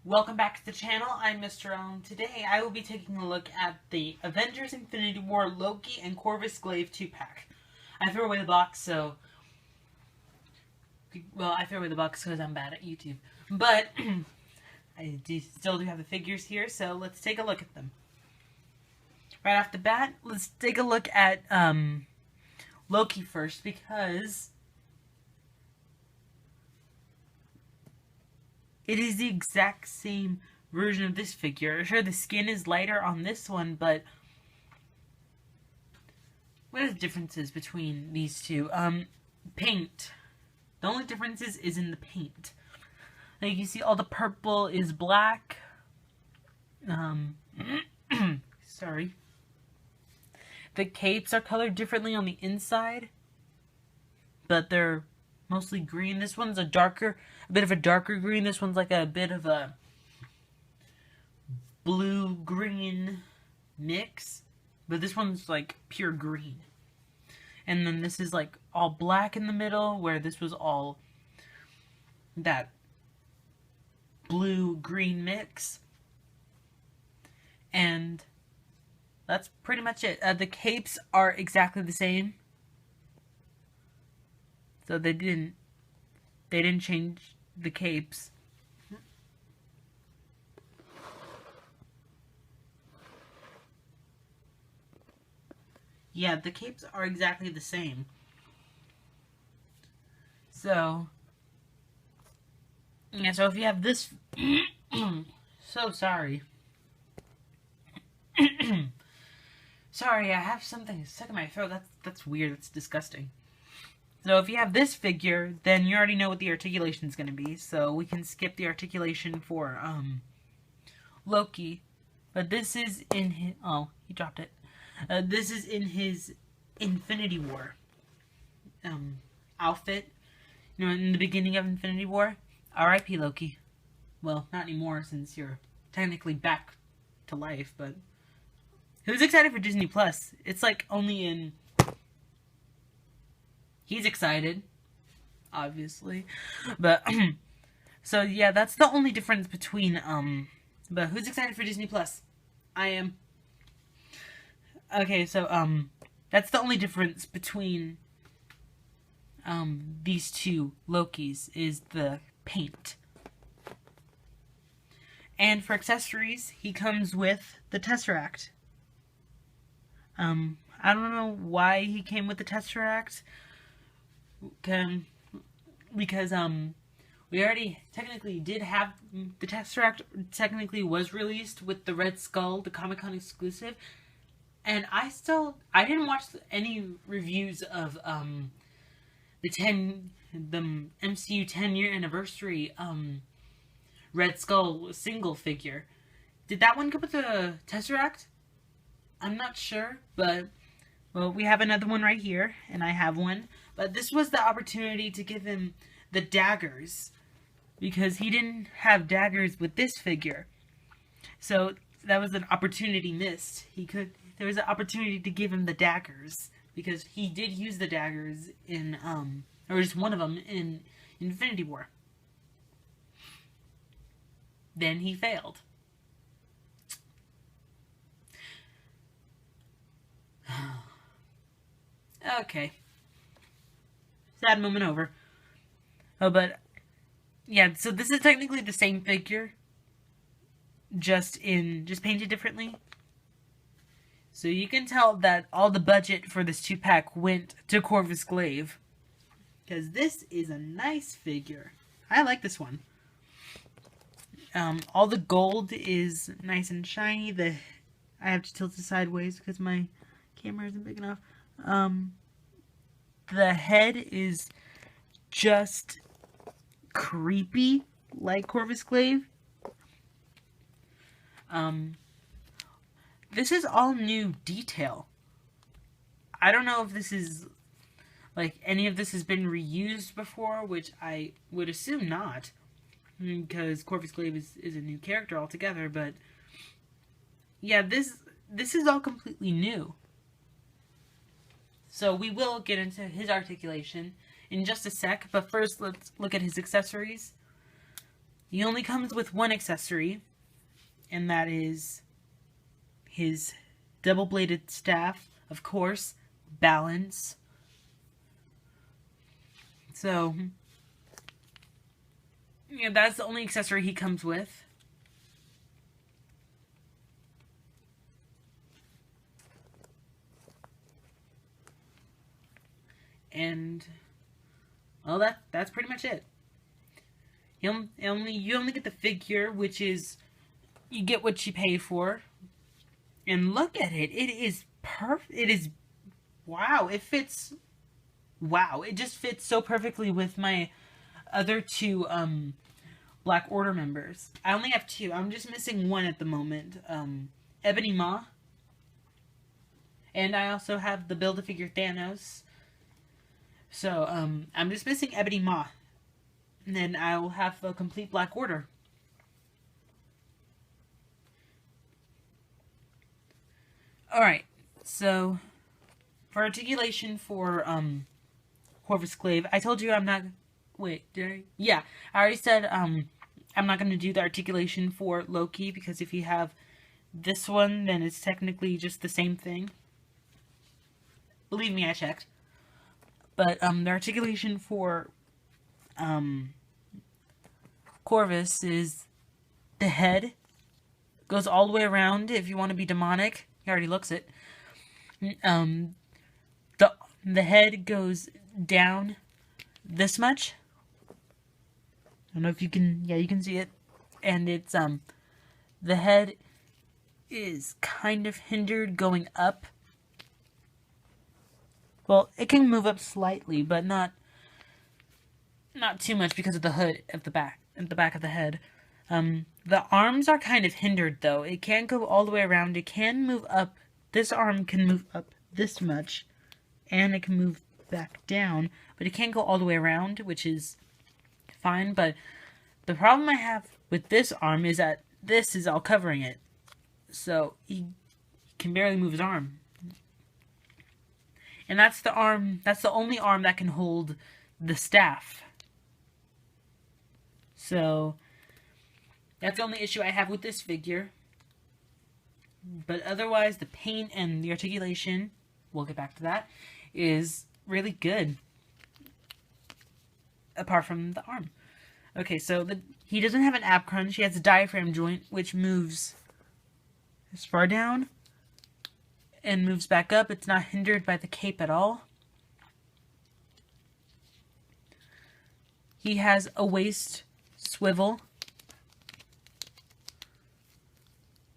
Welcome back to the channel. I'm Mr.L, and today I will be taking a look at the Avengers Infinity War Loki and Carvus Glave 2-pack. I threw away the box, so... Well, I threw away the box because I'm bad at YouTube. But, still do have the figures here, so let's take a look at them. Right off the bat, let's take a look at, Loki first, because... it is the exact same version of this figure. Sure, the skin is lighter on this one, but what are the differences between these two? Paint. The only difference is in the paint. Like, you see all the purple is black. Sorry. The capes are colored differently on the inside, but they're mostly green. This one's a bit of a darker green. This one's like a bit of a blue-green mix. But this one's like pure green. And then this is like all black in the middle, where this was all that blue-green mix. And that's pretty much it. The capes are exactly the same. So they didn't change the capes. Yeah, the capes are exactly the same. So, yeah, so if you have this... so sorry. Sorry, I have something stuck in my throat. That's weird. That's disgusting. So if you have this figure, then you already know what the articulation is going to be. So we can skip the articulation for Loki. But this is in his... Oh, he dropped it. This is in his Infinity War outfit. You know, in the beginning of Infinity War. R.I.P. Loki. Well, not anymore since you're technically back to life, but... Who's excited for Disney Plus? It's like only in... He's excited, obviously, but, so yeah, that's the only difference between, but who's excited for Disney Plus? I am. Okay, so, that's the only difference between, these two Lokis, is the paint. And for accessories, he comes with the Tesseract. I don't know why he came with the Tesseract. Because we already technically did have the Tesseract technically was released with the Red Skull, the Comic-Con exclusive, and I didn't watch any reviews of the MCU 10-year anniversary Red Skull single figure. Did that one come with the Tesseract? I'm not sure, but well, we have another one right here, and I have one. But this was the opportunity to give him the daggers, because he didn't have daggers with this figure. So that was an opportunity missed. There was an opportunity to give him the daggers, because he did use the daggers in, or just one of them in Infinity War. Then he failed. Okay. Sad moment over. Oh, but yeah, so this is technically the same figure, just painted differently. So you can tell that all the budget for this 2-pack went to Carvus Glave, because this is a nice figure. I like this one. All the gold is nice and shiny. I have to tilt it sideways because my camera isn't big enough. The head is just creepy, like Carvus Glave. This is all new detail. I don't know if this is, like, any of this has been reused before, which I would assume not, because Carvus Glave is a new character altogether, but yeah, this is all completely new. So we will get into his articulation in just a sec, but first let's look at his accessories. He only comes with one accessory, and that is his double-bladed staff, of course, balance. So, yeah, that's the only accessory he comes with. And, well, that's pretty much it. You only get the figure, which is, you get what you pay for. And look at it. It is perfect. It is, wow. It fits, wow. It just fits so perfectly with my other two, Black Order members. I only have two. I'm just missing one at the moment. Ebony Maw. And I also have the Build-A-Figure Thanos. So, I'm just missing Ebony Maw. And then I will have a complete Black Order. Alright, so for articulation for Carvus Glave, I told you I'm not, wait, did I? Yeah, I already said I'm not going to do the articulation for Loki, because if you have this one, then it's technically just the same thing. Believe me, I checked. But the articulation for Carvus is the head goes all the way around. If you want to be demonic, he already looks it. The head goes down this much. I don't know if you can, yeah, you can see it. And it's the head is kind of hindered going up. Well, it can move up slightly, but not too much because of the hood at the back of the head. The arms are kind of hindered, though. It can't go all the way around. It can move up. This arm can move up this much, and it can move back down, but it can't go all the way around, which is fine. But the problem I have with this arm is that this is all covering it, so he can barely move his arm. And that's the arm, that's the only arm that can hold the staff. So that's the only issue I have with this figure. But otherwise, the paint and the articulation, we'll get back to that, is really good. Apart from the arm. Okay, so he doesn't have an ab crunch. He has a diaphragm joint, which moves as far down and moves back up. It's not hindered by the cape at all. He has a waist swivel.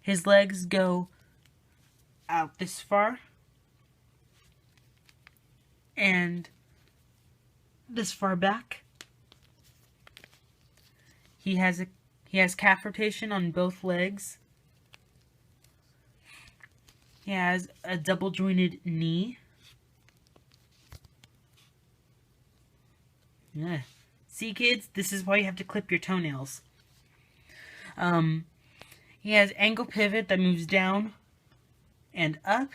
His legs go out this far and this far back. He has calf rotation on both legs. He has a double jointed knee. Yeah. See, kids, this is why you have to clip your toenails. He has ankle pivot that moves down and up,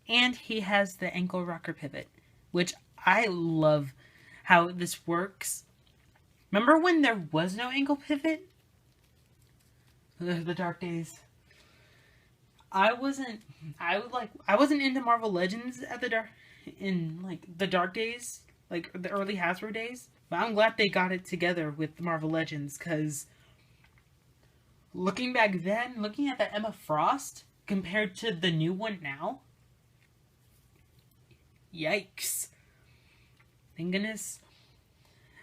and he has the ankle rocker pivot, which I love how this works. Remember when there was no ankle pivot? The dark days. I wasn't into Marvel Legends at the dark days, like the early Hasbro days. But I'm glad they got it together with Marvel Legends, because looking back then, looking at that Emma Frost compared to the new one now, yikes. Thank goodness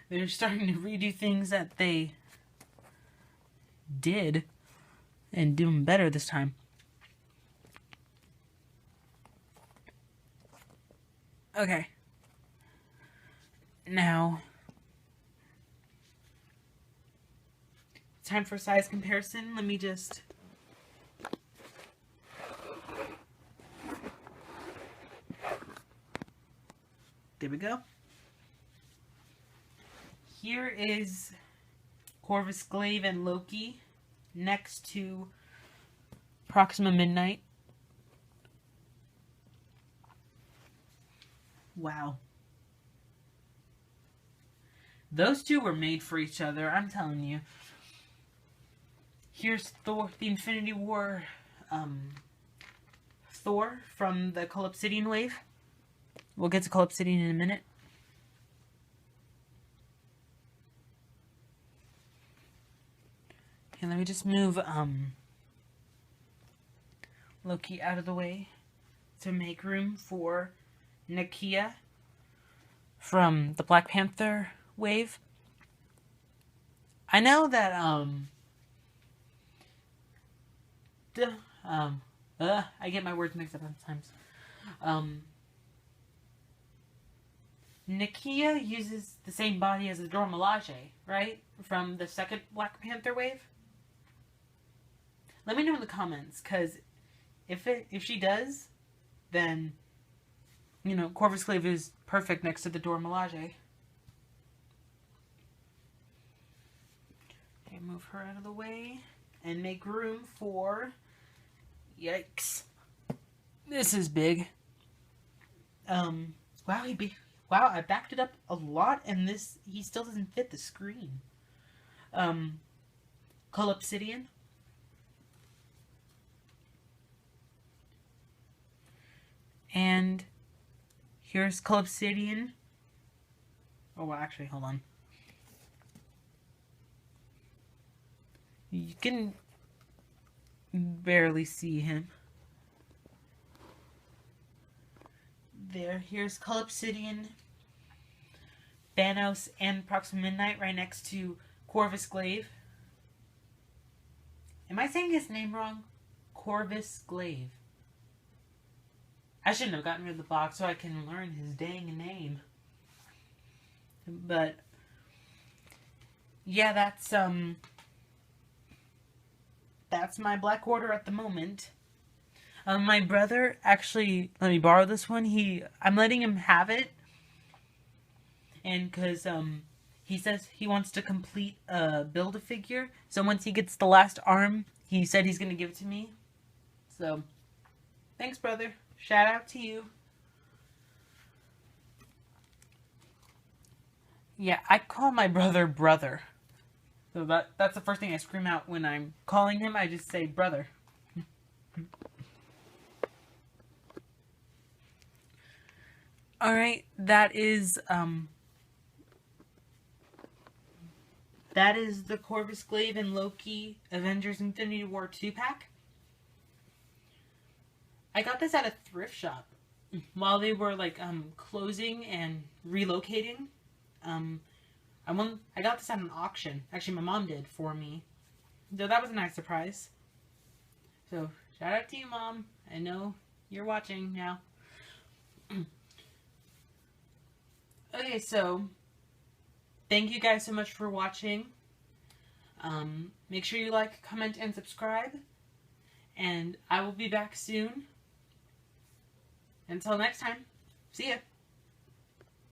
they're starting to redo things that they did and do them better this time. Okay. Now, time for size comparison. Let me just... There we go. Here is Carvus Glave and Loki next to Proxima Midnight. Wow. Those two were made for each other, I'm telling you. Here's Thor, the Infinity War, Thor from the Collapsidian wave. We'll get to Collapsidian in a minute. And let me just move Loki out of the way to make room for Nakia from the Black Panther wave. I know that I get my words mixed up sometimes. Nakia uses the same body as the Dora Milaje, right? From the second Black Panther wave. Let me know in the comments, because if she does, then, you know, Carvus Glave is perfect next to the Dora Milaje. Okay, move her out of the way and make room for... Yikes. This is big. Wow, wow, I backed it up a lot, and he still doesn't fit the screen. Collapsidian. And here's Collapsidian. Oh, well, actually, hold on. You can barely see him. There, here's Collapsidian, Thanos, and Proxima Midnight right next to Carvus Glave. Am I saying his name wrong? Carvus Glave. I shouldn't have gotten rid of the box so I can learn his dang name. But yeah, that's my Black Order at the moment. My brother actually let me borrow this one. I'm letting him have it, and because he says he wants to complete Build-A-Figure. So once he gets the last arm, he said he's gonna give it to me. So thanks, brother. Shout out to you. Yeah, I call my brother brother. So that's the first thing I scream out when I'm calling him. I just say brother. Alright, that is the Carvus Glave and Loki Avengers Infinity War 2-pack. I got this at a thrift shop while they were like closing and relocating. I got this at an auction. Actually, my mom did for me. So that was a nice surprise. So shout out to you, Mom. I know you're watching now. Okay, so thank you guys so much for watching. Make sure you like, comment, and subscribe. And I will be back soon. Until next time, see ya.